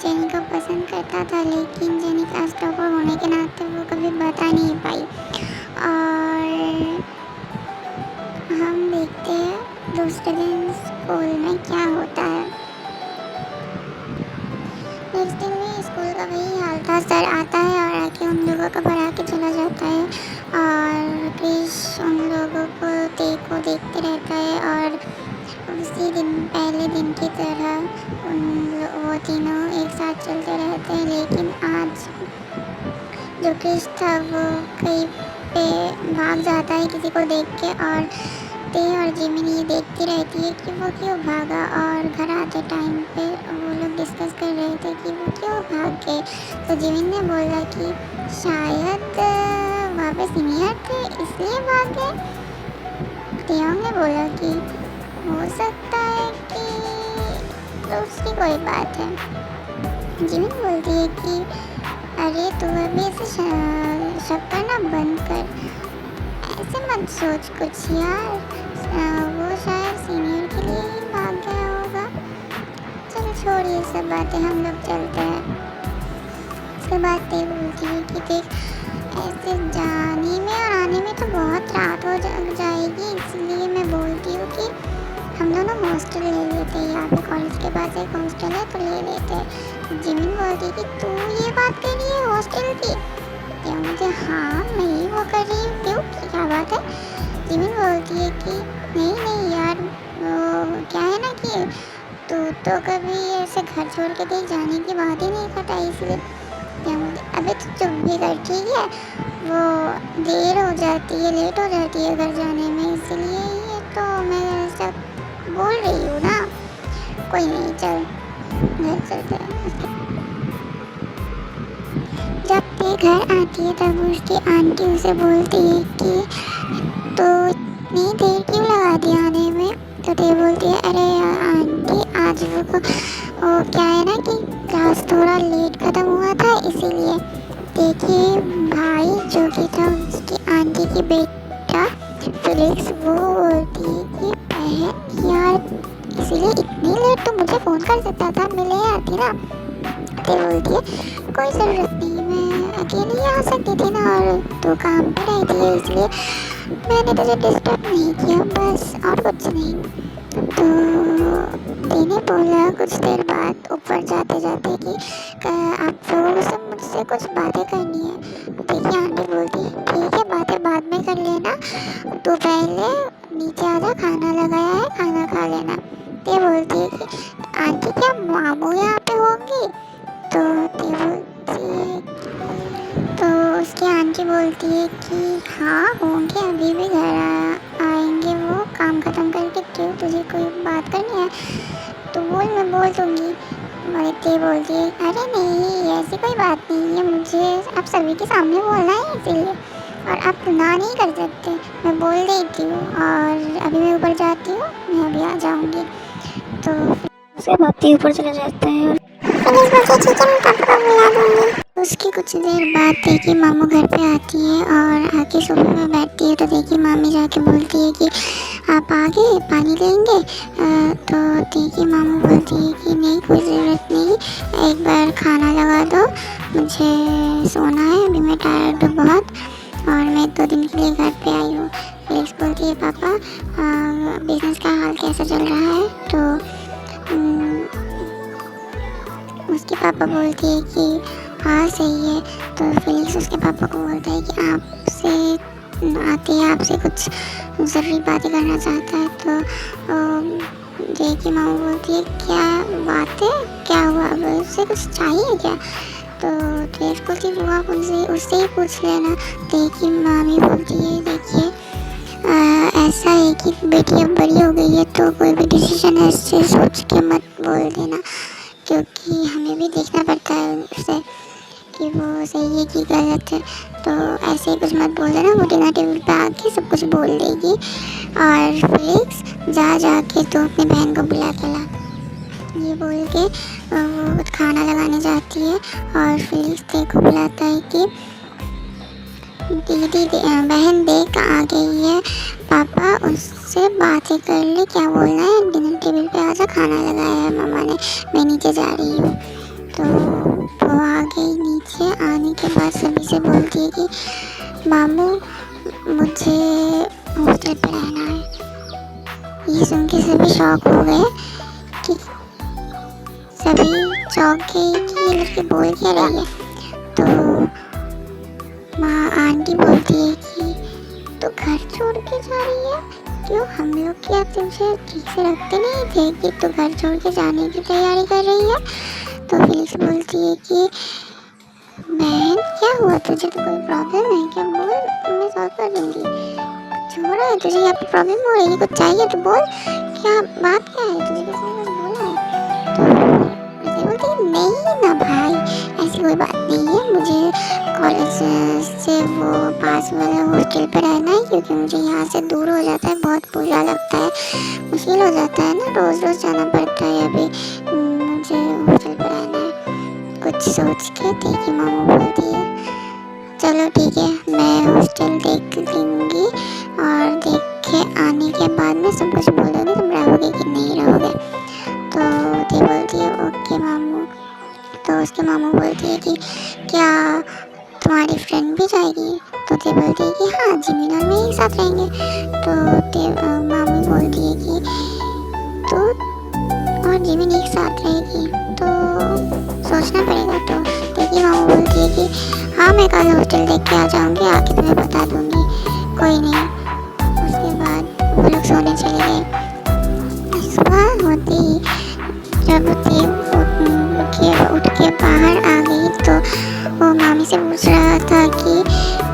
Jenny को पसंद करता था, लेकिन जेनी क्लास टॉपर होने के नाते वो कभी बता नहीं पाई। और हम देखते हैं दूसरे दिन स्कूल में क्या होता है। नेक्स्ट दिन भी स्कूल का वही हाल था। सर आता है और आके उन लोगों को पढ़ा के चला जाता है और क्रिश उन लोगों को देखते रहता है। और उसी दिन पहले दिन की तरह वो तीनों एक साथ चलते रहते हैं। लेकिन आज जो क्रिश था वो कहीं पे भाग जाता है किसी को देख के, और ते और जिमिनी देखती रहती है कि वो क्यों भागा। और घर आते टाइम पे वो लोग डिस्कस कर रहे थे कि वो क्यों भाग गए। तो जिमिन ने बोला कि शायद वहाँ पे सीनियर थे इसलिए भाग गए। तेयोंग ने बोला कि हो सकता है कि दूसरी कोई बात है। जिमिन बोलती है कि अरे तू अभी ऐसे शक करना बंद कर, ऐसे मत सोच कुछ यार, वो शायद सीनियर के लिए ही भाग गया होगा। चल छोड़ ये सब बातें, हम लोग चलते हैं। उसके बाद ते बोलती है कि देख ऐसे जाने में और आने में तो बहुत रात हो जाएगी, इसलिए मैं बोलती हूँ कि हम दोनों हॉस्टल ले लेते हैं। यहाँ पे कॉलेज के पास एक हॉस्टल है तो ले लेते हैं। जिमिन बोलती है कि तू ये बात कर रही है हॉस्टल की? तो मुझे हाँ मैं ही वो कर रही हूँ, क्यों क्या बात है? जिमिन बोलती है कि नहीं यार, वो क्या है ना कि तू तो कभी ऐसे घर छोड़ के कहीं जाने की बात ही नहीं करता, इसलिए अबे तो चुप भी कर, ठीक है? वो देर हो जाती है, लेट हो जाती है घर जाने में, इसलिए ये तो मैं ऐसा बोल रही हूँ ना। कोई नहीं, चल घर चलते हैं। जब ते घर आती है तब उसकी आंटी उसे बोलती है कि तो इतनी देर क्यों लगा दी आने में? तो ते बोलती है अरे आंटी आज वो क्या है ना कि क्लास थोड़ा लेट ख़त्म हुआ था, इसीलिए। देखिए भाई जो कि था उसकी आंटी की बेटा फिलिक्स, वो बोलती है कि बहन यार इसीलिए इतनी लेट तो मुझे फ़ोन कर सकता था, मिले आती ना। ते बोलती है कोई ज़रूरत नहीं, मैं अकेली आ सकती थी ना, और तो काम पे रही थी इसलिए मैंने तुझे डिस्टर्ब नहीं किया, बस और कुछ नहीं। तो मैंने बोला कुछ देर बाद ऊपर जाते जाते कि आप लोगों से मुझसे कुछ बातें करनी है। देखिए आंटी बोलती है ठीक है, बातें बाद में कर लेना, तो पहले नीचे आजा, खाना लगाया है, खाना खा लेना। ते बोलती है कि आंटी क्या मामू यहाँ पे होंगी? तो ते बोलती है, तो उसकी आंटी बोलती है कि हाँ होंगे, अभी भी घर आएंगे वो काम ख़त्म करके। क्यों तुझे कोई बात करनी है तो बोल, मैं बोल दूँगी। ते बोलती है अरे नहीं ऐसी कोई बात नहीं है, मुझे आप सभी के सामने बोलना है इसीलिए, और आप ना नहीं कर सकते, मैं बोल देती हूँ। और अभी मैं ऊपर जाती हूँ, मैं अभी आ जाऊँगी। तो उसके बाद ते ऊपर चला जाता है और ठीक है मैं पापा को बुला दूँगी। उसकी कुछ देर बाद देखिए मामू घर पे आती है और आके सोफे में बैठती है। तो देखिए मामी जाके बोलती है कि आप आ गए, पानी लेंगे? तो देखिए मामू बोलती है कि नहीं कोई ज़रूरत नहीं, एक बार खाना लगा दो, मुझे सोना है, अभी मैं टायर्ड हूँ बहुत, और मैं 2 दिन के लिए घर पे आई हूँ। फिर बोलती है पापा बिज़नेस का हाल कैसा चल रहा है? तो उसके पापा बोलती है कि हाँ सही है। तो फिलिक्स उसके पापा को बोलता है कि आपसे कुछ ज़रूरी बातें करना चाहता है। तो देखिए मामा बोलती है क्या बात है, क्या हुआ, उससे कुछ चाहिए क्या? तो ड्रेस बोलती है आप उससे ही पूछ लेना। देखिए मामी बोलती है देखिए ऐसा है कि बेटी अब बड़ी हो गई है, तो कोई भी डिसीजन ऐसे सोच के मत बोल देना, क्योंकि हमें भी देखना पड़ता है उसे कि वो सही है कि गलत है। तो ऐसे ही कुछ मत बोल देना, वो डिनर टेबल पे आके सब कुछ बोल देगी। और फिलिक्स जाके तो अपनी बहन को बुला के ला, ये बोल के वो खाना लगाने जाती है। और फिलिक्स को बुलाता है कि दीदी बहन देख आ गई है, पापा उससे बातें कर ले, क्या बोलना है, डिनर टेबल पे आजा, खाना लगाया है मामा ने, मैं नीचे जा रही हूँ। तो शॉक हो गए कि सभी चौंक गए कि ये लड़की बोल क्या रही है। तो माँ आंटी बोलती है कि तू घर छोड़ के जा रही है, क्यों? हम लोग क्या तुझे ठीक से रखते नहीं थे कि तू घर छोड़ के जाने की तैयारी कर रही है? तो फिलिक्स बोलती है कि बहन क्या हुआ तुझे, तो कोई प्रॉब्लम है क्या? बोल, मैं सॉल्व कर दूँगी। कुछ हो रहा है तुझे, यहाँ पे प्रॉब्लम हो रही है, कुछ चाहिए तो बोल, क्या बात क्या है, तुझे किसी ने बोला है? तो ऐसे बोलती है नहीं ना भाई, ऐसी कोई बात नहीं है, मुझे कॉलेज से वो पास वाले हॉस्टल पे रहना है, क्योंकि मुझे यहाँ से दूर हो जाता है, बहुत बुरा लगता है, मुश्किल हो जाता है ना, रोज़ रोज़ जाना पड़ता है, अभी मुझे हॉस्टल पे रहना है। कुछ सोच के देखी मामू बोलती है चलो ठीक है, मैं हॉस्टल देख लूँगी और देख के आने के बाद में सब कुछ बोल दूँगी, तुम रहोगे कि नहीं रहोगे। तो दी बोलती है ओके मामू। तो उसके मामू बोलती है कि क्या तुम्हारी फ्रेंड भी जाएगी? तो दी बोलती है कि हाँ, जिमिन और मैं एक साथ रहेंगे। तो मामी बोलती है कि तो और जिमिन एक साथ रहेगी तो सोचना पड़ेगा। तो देखिए मामू बोलती है कि हाँ, मैं कल हॉस्टल देख के आ जाऊँगी, आके तुम्हें बता दूँगी, कोई नहीं। उसके बाद वो लोग सोने चले गए। सुबह होते ही जब उठ के बाहर आ गई तो वो मामी से पूछ रहा था कि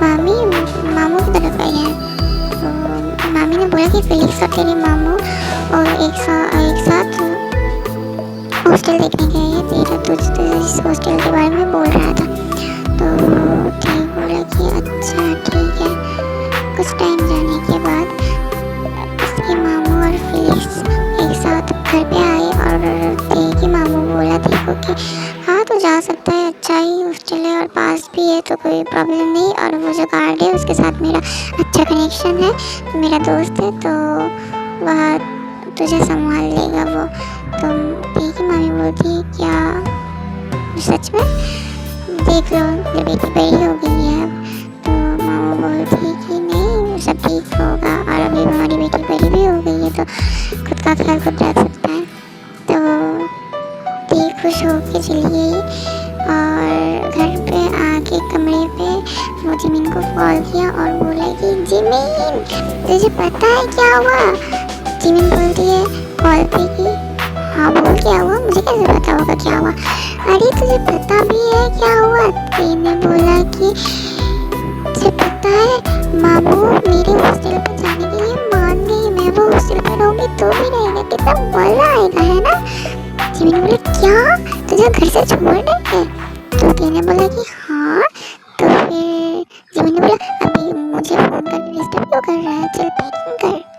मामी मामू की तरफ गई है। तो मामी ने बोला कि फिलिक्स और तेरे मामू और एक साथ हॉस्टल देखने गए हैं, तेरा तुझे इस हॉस्टल के बारे में बोल रहा था। तो ठीक बोला कि अच्छा ठीक है। कुछ टाइम जाने के बाद उसके मामू और फिलिक्स एक साथ घर पे आए और देखी मामू बोला देखो कि हाँ तो जा सकता है, अच्छा ही हॉस्टल है और पास भी है, तो कोई प्रॉब्लम नहीं, और वो जो गार्ड है उसके साथ मेरा अच्छा कनेक्शन है, मेरा दोस्त है, तो वह तुझे संभाल लेगा वो। तो देखी मामी बोलती है क्या सच में? देख लो, जब बेटी बड़ी हो गई है अब। तो मामा बोलती है कि नहीं, सब ठीक होगा, और अभी हमारी बेटी बड़ी भी हो गई है तो खुद का ख्याल खुद रख सकता है। तो दी खुश होकर चली गई और घर पे आके कमरे पे वो जिमिन को कॉल किया और बोला कि जिमिन तुझे पता है क्या हुआ? जिमिन बोलती है कॉल पे कि हाँ बोल क्या हुआ, मुझे कैसे पता होगा क्या हुआ? अरे तुझे पता भी है क्या हुआ? ने बोला कि तुझे पता है मामू मेरे हॉस्टल पे जाने के लिए मान गई, मैं वो हॉस्टल पे रहूँगी तो भी रहेगा, कितना मजा आएगा है ना? जिमिन ने बोला क्या तुझे घर से छोड़ देंगे? तो दी ने बोला कि हाँ। तो फिर जिमिन ने बोला अभी मुझे फ़ोन करके डिस्टर्ब क्यों कर रहा है, चल पैकिंग कर।